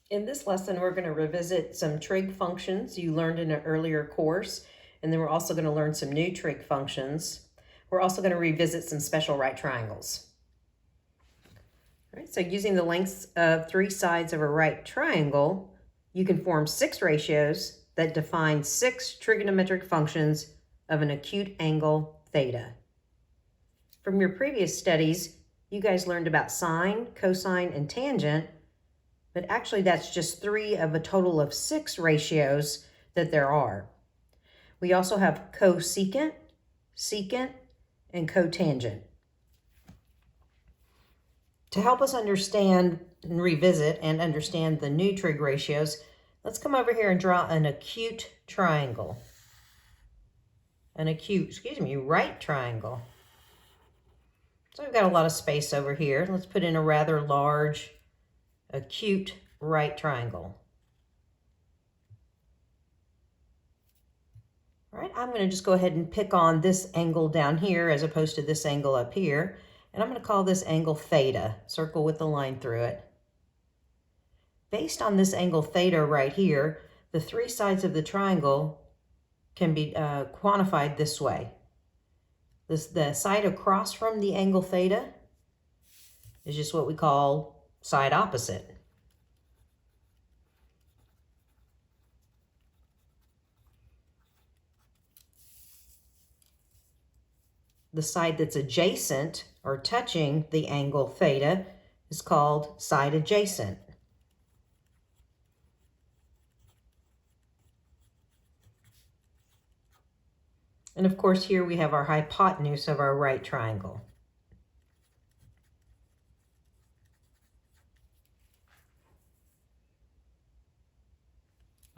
In this lesson, we're going to revisit some trig functions you learned in an earlier course, and then we're also going to learn some new trig functions. We're also going to revisit some special right triangles. All right, so using the lengths of three sides of a right triangle, you can form six ratios that define six trigonometric functions of an acute angle theta. From your previous studies, you guys learned about sine, cosine, and tangent, but actually that's just three of a total of six ratios that there are. We also have cosecant, secant, and cotangent. To help us understand and revisit and understand the new trig ratios, let's come over here and draw an acute triangle. Right triangle. So we've got a lot of space over here. Let's put in a rather large acute right triangle. All right, I'm going to just go ahead and pick on this angle down here as opposed to this angle up here. And I'm going to call this angle theta, circle with the line through it. Based on this angle theta right here, the three sides of the triangle can be quantified this way. The side across from the angle theta is just what we call side opposite. The side that's adjacent or touching the angle theta is called side adjacent. And of course, here we have our hypotenuse of our right triangle.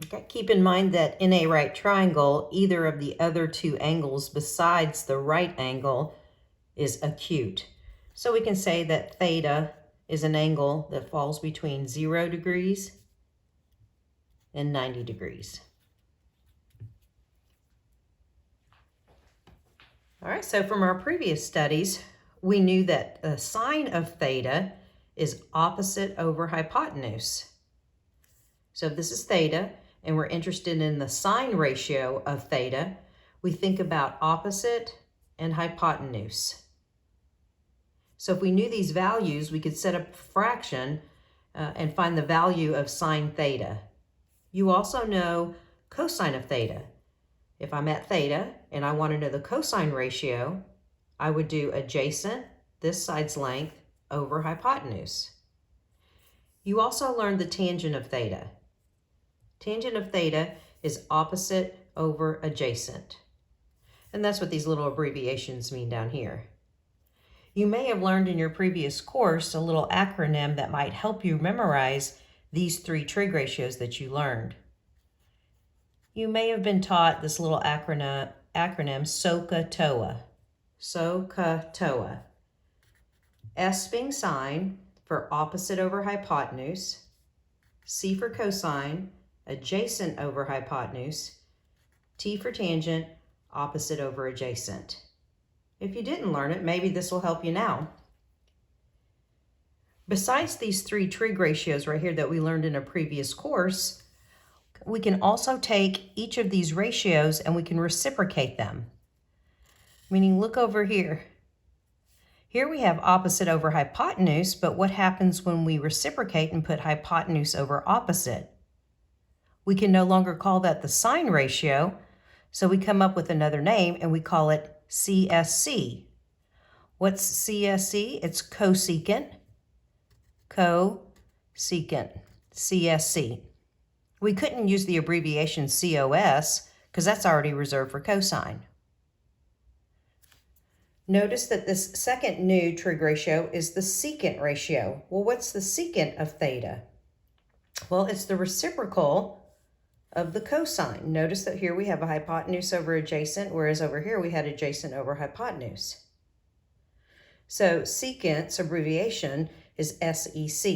Okay, keep in mind that in a right triangle, either of the other two angles besides the right angle is acute. So we can say that theta is an angle that falls between 0 degrees and 90 degrees. All right, so from our previous studies, we knew that the sine of theta is opposite over hypotenuse. So if this is theta, and we're interested in the sine ratio of theta, we think about opposite and hypotenuse. So if we knew these values, we could set up a fraction and find the value of sine theta. You also know cosine of theta. If I'm at theta and I want to know the cosine ratio, I would do adjacent, this side's length, over hypotenuse. You also learned the tangent of theta. Tangent of theta is opposite over adjacent. And that's what these little abbreviations mean down here. You may have learned in your previous course a little acronym that might help you memorize these three trig ratios that you learned. You may have been taught this little acronym SOHCAHTOA. SOHCAHTOA. S being sine for opposite over hypotenuse, C for cosine, adjacent over hypotenuse, T for tangent, opposite over adjacent. If you didn't learn it, maybe this will help you now. Besides these three trig ratios right here that we learned in a previous course, we can also take each of these ratios and we can reciprocate them. Meaning, look over here. Here we have opposite over hypotenuse, but what happens when we reciprocate and put hypotenuse over opposite? We can no longer call that the sine ratio, so we come up with another name and we call it CSC. What's CSC? It's cosecant, CSC. We couldn't use the abbreviation COS because that's already reserved for cosine. Notice that this second new trig ratio is the secant ratio. Well, what's the secant of theta? Well, it's the reciprocal of the cosine. Notice that here we have a hypotenuse over adjacent, whereas over here we had adjacent over hypotenuse. So secant's abbreviation is SEC.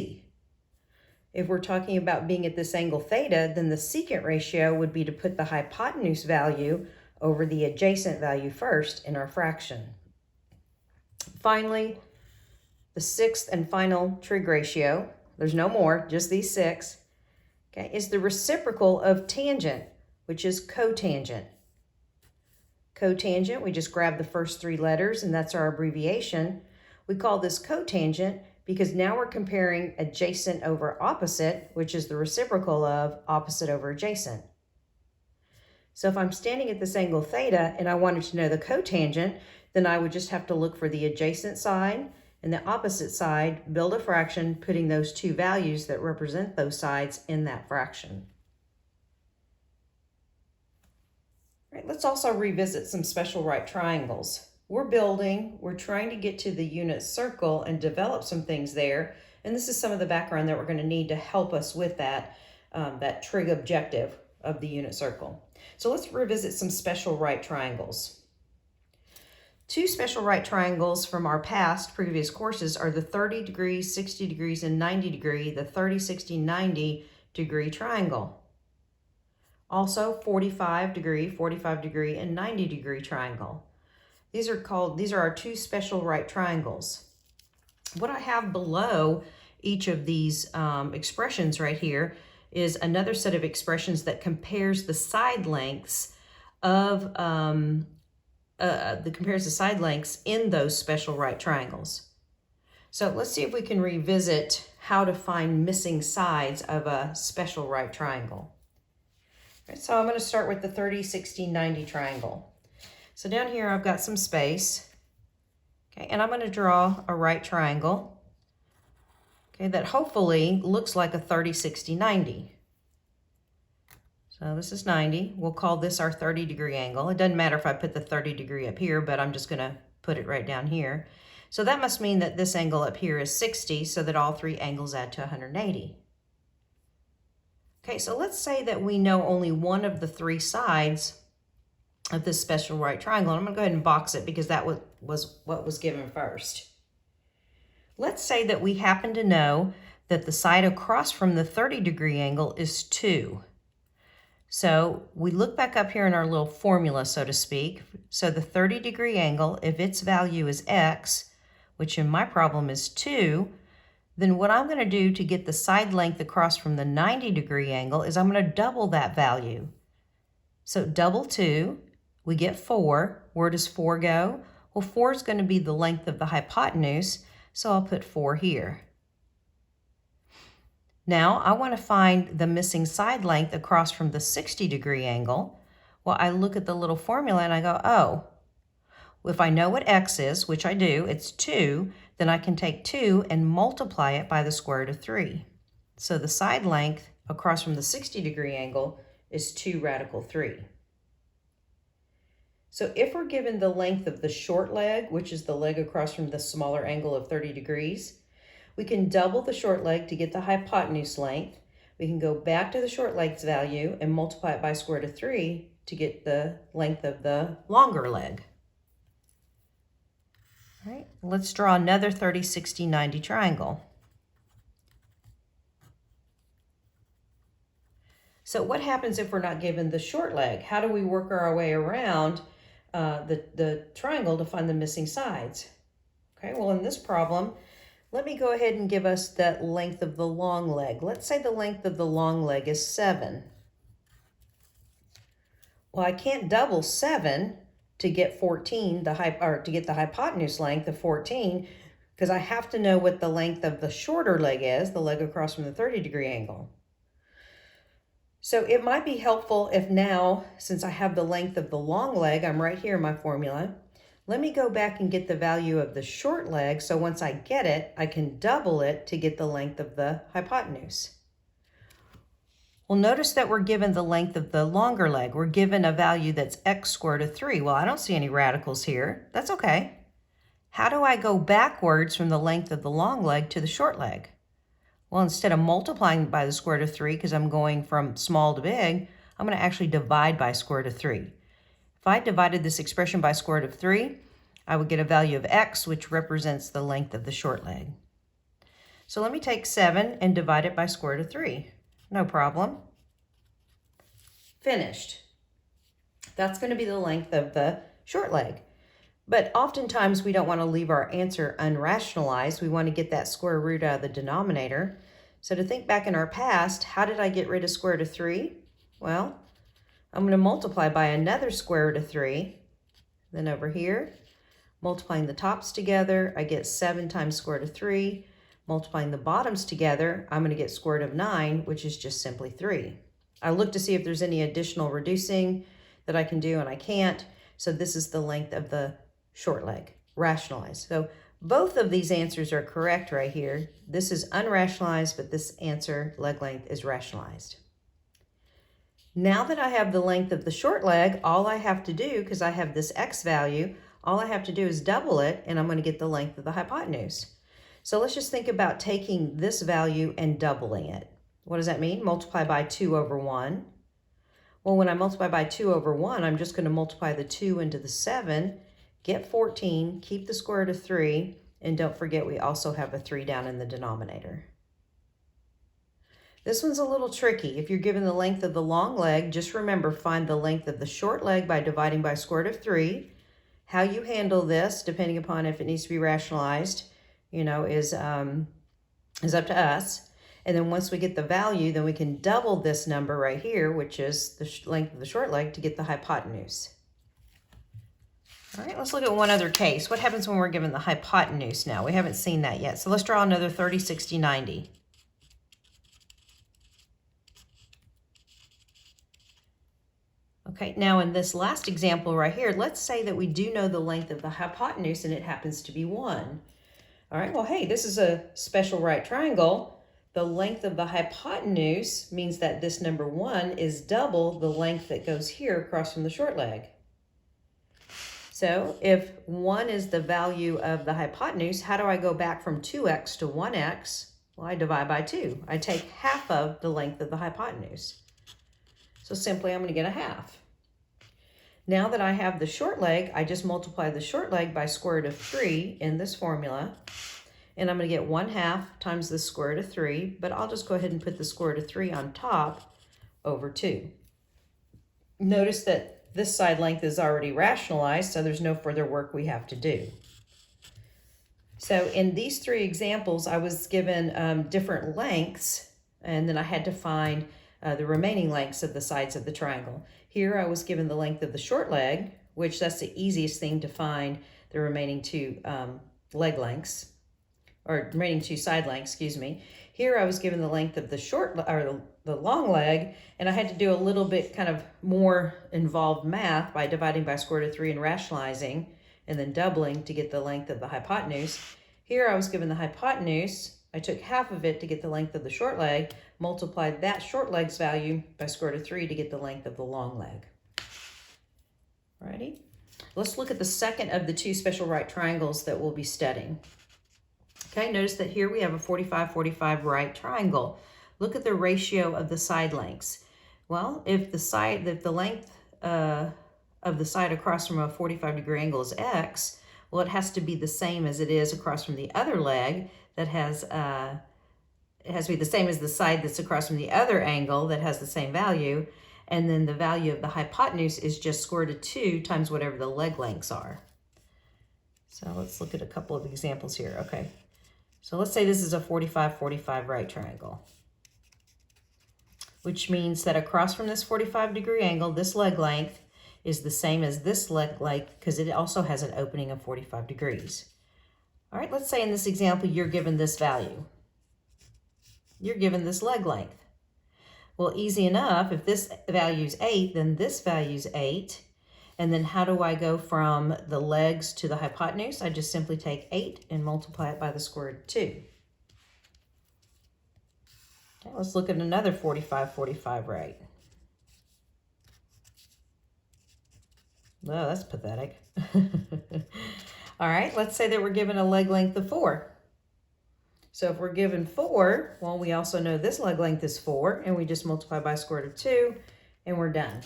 If we're talking about being at this angle theta, then the secant ratio would be to put the hypotenuse value over the adjacent value first in our fraction. Finally, the sixth and final trig ratio, there's no more, just these six, okay, is the reciprocal of tangent, which is cotangent. Cotangent, we just grab the first three letters and that's our abbreviation. We call this cotangent because now we're comparing adjacent over opposite, which is the reciprocal of opposite over adjacent. So if I'm standing at this angle theta and I wanted to know the cotangent, then I would just have to look for the adjacent side and the opposite side, build a fraction, putting those two values that represent those sides in that fraction. All right, let's also revisit some special right triangles. We're trying to get to the unit circle and develop some things there. And this is some of the background that we're going to need to help us with that, that trig objective of the unit circle. So let's revisit some special right triangles. Two special right triangles from our previous courses are the 30 degrees, 60 degrees, and 90 degree, the 30, 60, 90 degree triangle. Also 45 degree, and 90 degree triangle. These are our two special right triangles. What I have below each of these expressions right here is another set of expressions that compares the side lengths of in those special right triangles. So let's see if we can revisit how to find missing sides of a special right triangle. All right, so I'm going to start with the 30, 60, 90 triangle. So down here I've got some space, okay, and I'm going to draw a right triangle, okay, that hopefully looks like a 30, 60, 90. So this is 90. We'll call this our 30 degree angle. It doesn't matter if I put the 30 degree up here, but I'm just going to put it right down here. So that must mean that this angle up here is 60, so that all three angles add to 180. Okay, so let's say that we know only one of the three sides of this special right triangle. And I'm going to go ahead and box it because that was what was given first. Let's say that we happen to know that the side across from the 30 degree angle is 2. So we look back up here in our little formula, so to speak. So the 30 degree angle, if its value is x, which in my problem is 2, then what I'm going to do to get the side length across from the 90 degree angle is I'm going to double that value. So double 2, we get 4. Where does 4 go? Well, 4 is going to be the length of the hypotenuse, so I'll put 4 here. Now I want to find the missing side length across from the 60 degree angle. Well, I look at the little formula and I go, oh, if I know what x is, which I do, it's 2, then I can take 2 and multiply it by the square root of 3. So the side length across from the 60 degree angle is 2 radical 3. So if we're given the length of the short leg, which is the leg across from the smaller angle of 30 degrees, we can double the short leg to get the hypotenuse length. We can go back to the short leg's value and multiply it by square root of 3 to get the length of the longer leg. All right, let's draw another 30, 60, 90 triangle. So what happens if we're not given the short leg? How do we work our way around the triangle to find the missing sides? Okay, well in this problem, let me go ahead and give us the length of the long leg. Let's say the length of the long leg is 7. Well, I can't double 7 to get 14, to get the hypotenuse length of 14, because I have to know what the length of the shorter leg is, the leg across from the 30 degree angle. So it might be helpful if now, since I have the length of the long leg, I'm right here in my formula, let me go back and get the value of the short leg, so once I get it, I can double it to get the length of the hypotenuse. Well, notice that we're given the length of the longer leg. We're given a value that's x squared of 3. Well, I don't see any radicals here. That's okay. How do I go backwards from the length of the long leg to the short leg? Well, instead of multiplying by the square root of 3, because I'm going from small to big, I'm going to actually divide by square root of 3. If I divided this expression by square root of 3, I would get a value of x, which represents the length of the short leg. So let me take 7 and divide it by square root of 3. No problem. Finished. That's going to be the length of the short leg. But oftentimes we don't want to leave our answer unrationalized. We want to get that square root out of the denominator. So to think back in our past, how did I get rid of square root of 3? Well, I'm going to multiply by another square root of 3. Then over here, multiplying the tops together, I get 7 times square root of 3. Multiplying the bottoms together, I'm going to get square root of 9, which is just simply 3. I look to see if there's any additional reducing that I can do, and I can't. So this is the length of the short leg, rationalized. So both of these answers are correct right here. This is unrationalized, but this answer, leg length, is rationalized. Now that I have the length of the short leg, all I have to do, because I have this x value, all I have to do is double it, and I'm going to get the length of the hypotenuse. So let's just think about taking this value and doubling it. What does that mean? Multiply by 2 over 1. Well, when I multiply by 2 over 1, I'm just going to multiply the 2 into the 7, get 14, keep the square root of 3, and don't forget we also have a 3 down in the denominator. This one's a little tricky. If you're given the length of the long leg, just remember, find the length of the short leg by dividing by square root of 3. How you handle this, depending upon if it needs to be rationalized, is up to us. And then once we get the value, then we can double this number right here, which is the length of the short leg, to get the hypotenuse. All right, let's look at one other case. What happens when we're given the hypotenuse now? We haven't seen that yet. So let's draw another 30, 60, 90. Okay, now in this last example right here, let's say that we do know the length of the hypotenuse and it happens to be 1. All right, well, hey, this is a special right triangle. The length of the hypotenuse means that this number 1 is double the length that goes here across from the short leg. So if 1 is the value of the hypotenuse, how do I go back from 2x to 1x? Well, I divide by 2. I take half of the length of the hypotenuse. So simply I'm going to get a half. Now that I have the short leg, I just multiply the short leg by square root of 3 in this formula. And I'm going to get 1/2 times the square root of 3, but I'll just go ahead and put the square root of 3 on top over 2. Notice that this side length is already rationalized, so there's no further work we have to do. So in these 3 examples, I was given different lengths, and then I had to find the remaining lengths of the sides of the triangle. Here I was given the length of the short leg, which that's the easiest thing to find the remaining 2 leg lengths, or remaining 2 side lengths, excuse me. Here I was given the length of the the long leg, and I had to do a little bit kind of more involved math by dividing by square root of 3 and rationalizing, and then doubling to get the length of the hypotenuse. Here I was given the hypotenuse. I took half of it to get the length of the short leg, multiplied that short leg's value by square root of 3 to get the length of the long leg. Alrighty. Let's look at the second of the 2 special right triangles that we'll be studying. Okay, notice that here we have a 45-45 right triangle. Look at the ratio of the side lengths. Well, if the length of the side across from a 45-degree angle is x, well, it has to be the same as it is across from the other leg that has, it has to be the same as the side that's across from the other angle that has the same value. And then the value of the hypotenuse is just square root of 2 times whatever the leg lengths are. So let's look at a couple of examples here. Okay, so let's say this is a 45-45 right triangle, which means that across from this 45-degree angle, this leg length is the same as this leg length because it also has an opening of 45 degrees. All right, let's say in this example, you're given this value. You're given this leg length. Well, easy enough. If this value is 8, then this value is 8. And then how do I go from the legs to the hypotenuse? I just simply take 8 and multiply it by the square root of 2. Okay, let's look at another 45-45 right. Oh, that's pathetic. All right, let's say that we're given a leg length of 4. So if we're given 4, well, we also know this leg length is 4, and we just multiply by square root of 2, and we're done.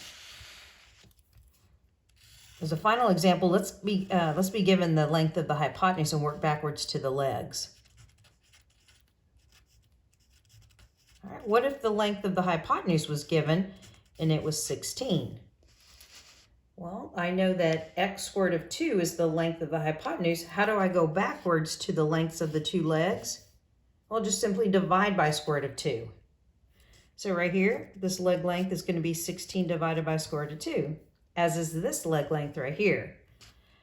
As a final example, let's be given the length of the hypotenuse and work backwards to the legs. All right, what if the length of the hypotenuse was given and it was 16? Well, I know that x squared of 2 is the length of the hypotenuse. How do I go backwards to the lengths of the 2 legs? I'll just simply divide by square root of 2. So right here, this leg length is going to be 16 divided by square root of 2, as is this leg length right here.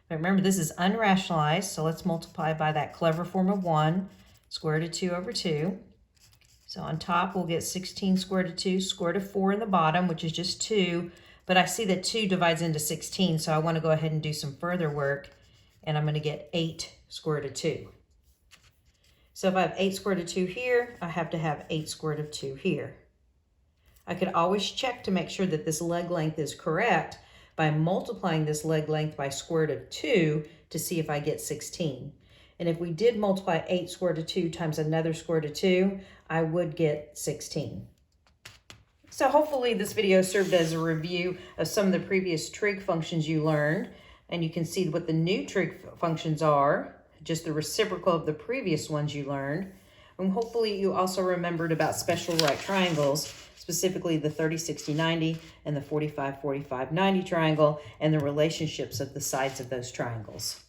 But remember, this is unrationalized, so let's multiply by that clever form of 1, square root of 2 over 2. So on top, we'll get 16 square root of 2, square root of 4 in the bottom, which is just 2. But I see that 2 divides into 16, so I want to go ahead and do some further work. And I'm going to get 8 square root of 2. So if I have 8 square root of 2 here, I have to have 8 square root of 2 here. I could always check to make sure that this leg length is correct by multiplying this leg length by square root of 2 to see if I get 16. And if we did multiply 8 square root of 2 times another square root of 2, I would get 16. So hopefully this video served as a review of some of the previous trig functions you learned, and you can see what the new trig functions are, just the reciprocal of the previous ones you learned. And hopefully you also remembered about special right triangles, specifically the 30-60-90 and the 45-45-90 triangle, and the relationships of the sides of those triangles.